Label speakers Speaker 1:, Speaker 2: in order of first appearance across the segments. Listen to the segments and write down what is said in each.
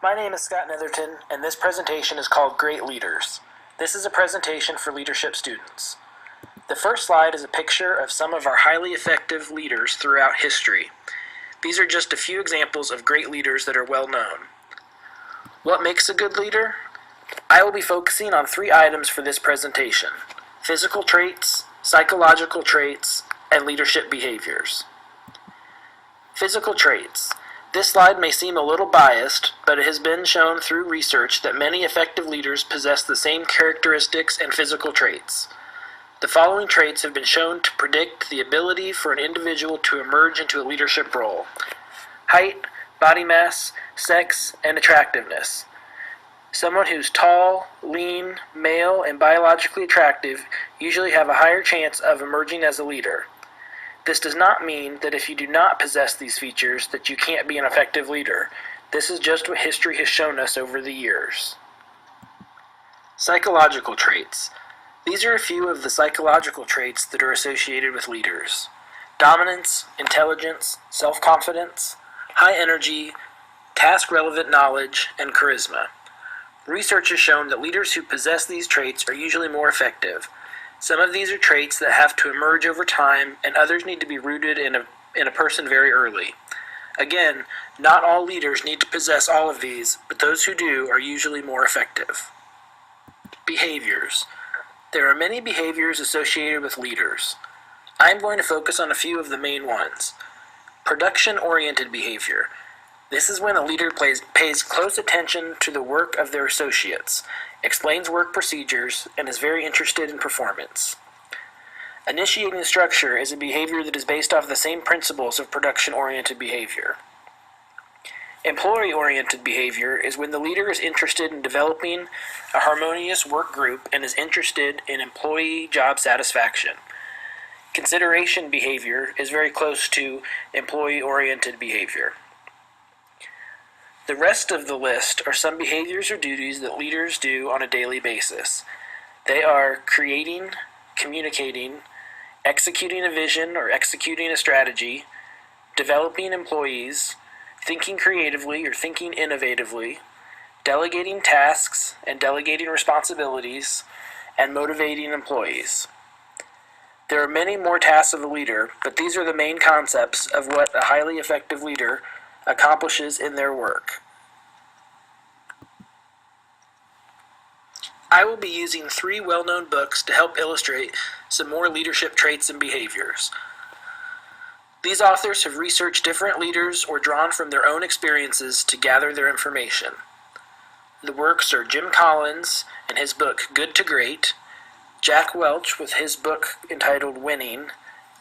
Speaker 1: My name is Scott Netherton, and this presentation is called Great Leaders. This is a presentation for leadership students. The first slide is a picture of some of our highly effective leaders throughout history. These are just a few examples of great leaders that are well known. What makes a good leader? I will be focusing on 3 items for this presentation: physical traits, psychological traits, and leadership behaviors. Physical traits. This slide may seem a little biased, but it has been shown through research that many effective leaders possess the same characteristics and physical traits. The following traits have been shown to predict the ability for an individual to emerge into a leadership role: height, body mass, sex, and attractiveness. Someone who's tall, lean, male, and biologically attractive usually have a higher chance of emerging as a leader. This does not mean that if you do not possess these features that you can't be an effective leader. This is just what history has shown us over the years. Psychological traits. These are a few of the psychological traits that are associated with leaders: dominance, intelligence, self-confidence, high energy, task-relevant knowledge, and charisma. Research has shown that leaders who possess these traits are usually more effective. Some of these are traits that have to emerge over time, and others need to be rooted in a person very early. Again, not all leaders need to possess all of these, but those who do are usually more effective. Behaviors. There are many behaviors associated with leaders. I'm going to focus on a few of the main ones. Production-oriented behavior. This is when a leader pays close attention to the work of their associates, explains work procedures, and is very interested in performance. Initiating structure is a behavior that is based off the same principles of production-oriented behavior. Employee-oriented behavior is when the leader is interested in developing a harmonious work group and is interested in employee job satisfaction. Consideration behavior is very close to employee-oriented behavior. The rest of the list are some behaviors or duties that leaders do on a daily basis. They are creating, communicating, executing a vision or executing a strategy, developing employees, thinking creatively or thinking innovatively, delegating tasks and delegating responsibilities, and motivating employees. There are many more tasks of a leader, but these are the main concepts of what a highly effective leader accomplishes in their work. I will be using 3 well-known books to help illustrate some more leadership traits and behaviors. These authors have researched different leaders or drawn from their own experiences to gather their information. The works are Jim Collins in his book Good to Great, Jack Welch with his book entitled Winning,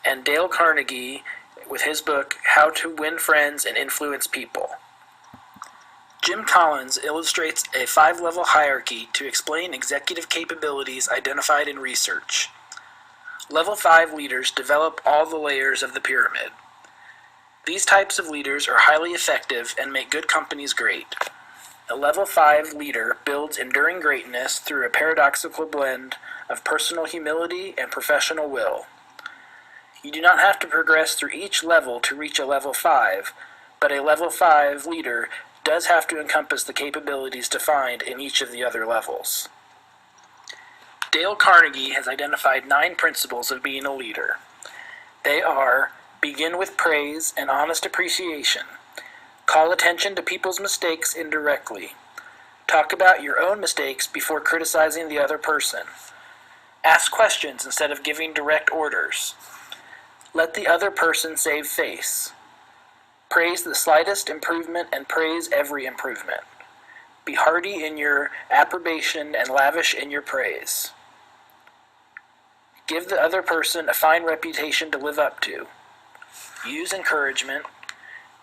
Speaker 1: and Dale Carnegie with his book How to Win Friends and Influence People. Jim Collins illustrates a 5-level hierarchy to explain executive capabilities identified in research. Level 5 leaders develop all the layers of the pyramid. These types of leaders are highly effective and make good companies great. A Level 5 leader builds enduring greatness through a paradoxical blend of personal humility and professional will. You do not have to progress through each level to reach a Level 5, but a Level 5 leader does have to encompass the capabilities defined in each of the other levels. Dale Carnegie has identified 9 principles of being a leader. They are: begin with praise and honest appreciation. Call attention to people's mistakes indirectly. Talk about your own mistakes before criticizing the other person. Ask questions instead of giving direct orders. Let the other person save face. Praise the slightest improvement and praise every improvement. Be hearty in your approbation and lavish in your praise. Give the other person a fine reputation to live up to. Use encouragement.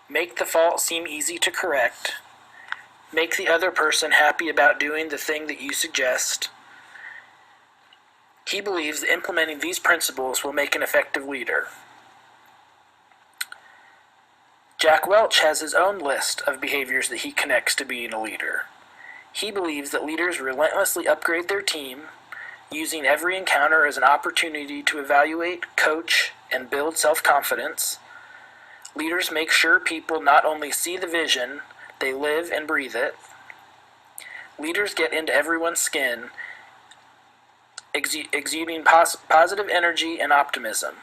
Speaker 1: Make the fault seem easy to correct. Make the other person happy about doing the thing that you suggest. He believes that implementing these principles will make an effective leader. Jack Welch has his own list of behaviors that he connects to being a leader. He believes that leaders relentlessly upgrade their team, using every encounter as an opportunity to evaluate, coach, and build self-confidence. Leaders make sure people not only see the vision, they live and breathe it. Leaders get into everyone's skin, exuding positive energy and optimism.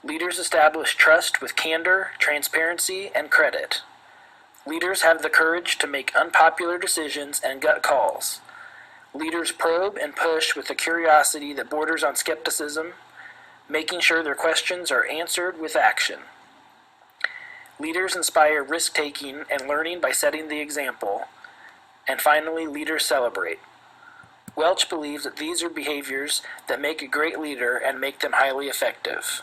Speaker 1: Leaders establish trust with candor, transparency, and credit. Leaders have the courage to make unpopular decisions and gut calls. Leaders probe and push with a curiosity that borders on skepticism, making sure their questions are answered with action. Leaders inspire risk-taking and learning by setting the example. And finally, leaders celebrate. Welch believes that these are behaviors that make a great leader and make them highly effective.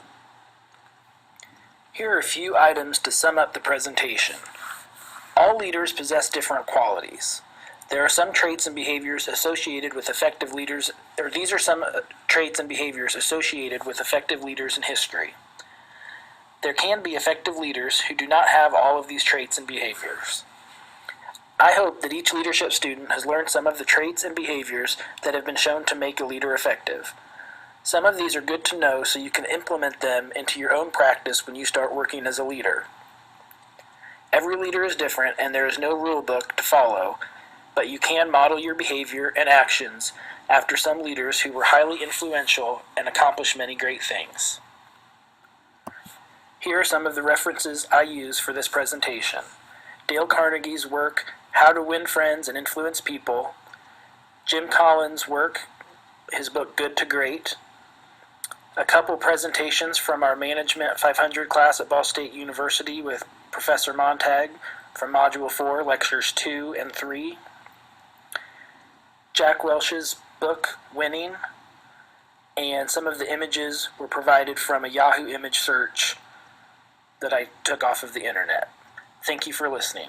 Speaker 1: Here are a few items to sum up the presentation. All leaders possess different qualities. There are some traits and behaviors associated with effective leaders, or these are some traits and behaviors associated with effective leaders in history. There can be effective leaders who do not have all of these traits and behaviors. I hope that each leadership student has learned some of the traits and behaviors that have been shown to make a leader effective. Some of these are good to know so you can implement them into your own practice when you start working as a leader. Every leader is different and there is no rule book to follow, but you can model your behavior and actions after some leaders who were highly influential and accomplished many great things. Here are some of the references I use for this presentation. Dale Carnegie's work, How to Win Friends and Influence People, Jim Collins' work, his book Good to Great, a couple presentations from our Management 500 class at Ball State University with Professor Montag from Module 4, Lectures 2 and 3, Jack Welch's book Winning, and some of the images were provided from a Yahoo image search that I took off of the internet. Thank you for listening.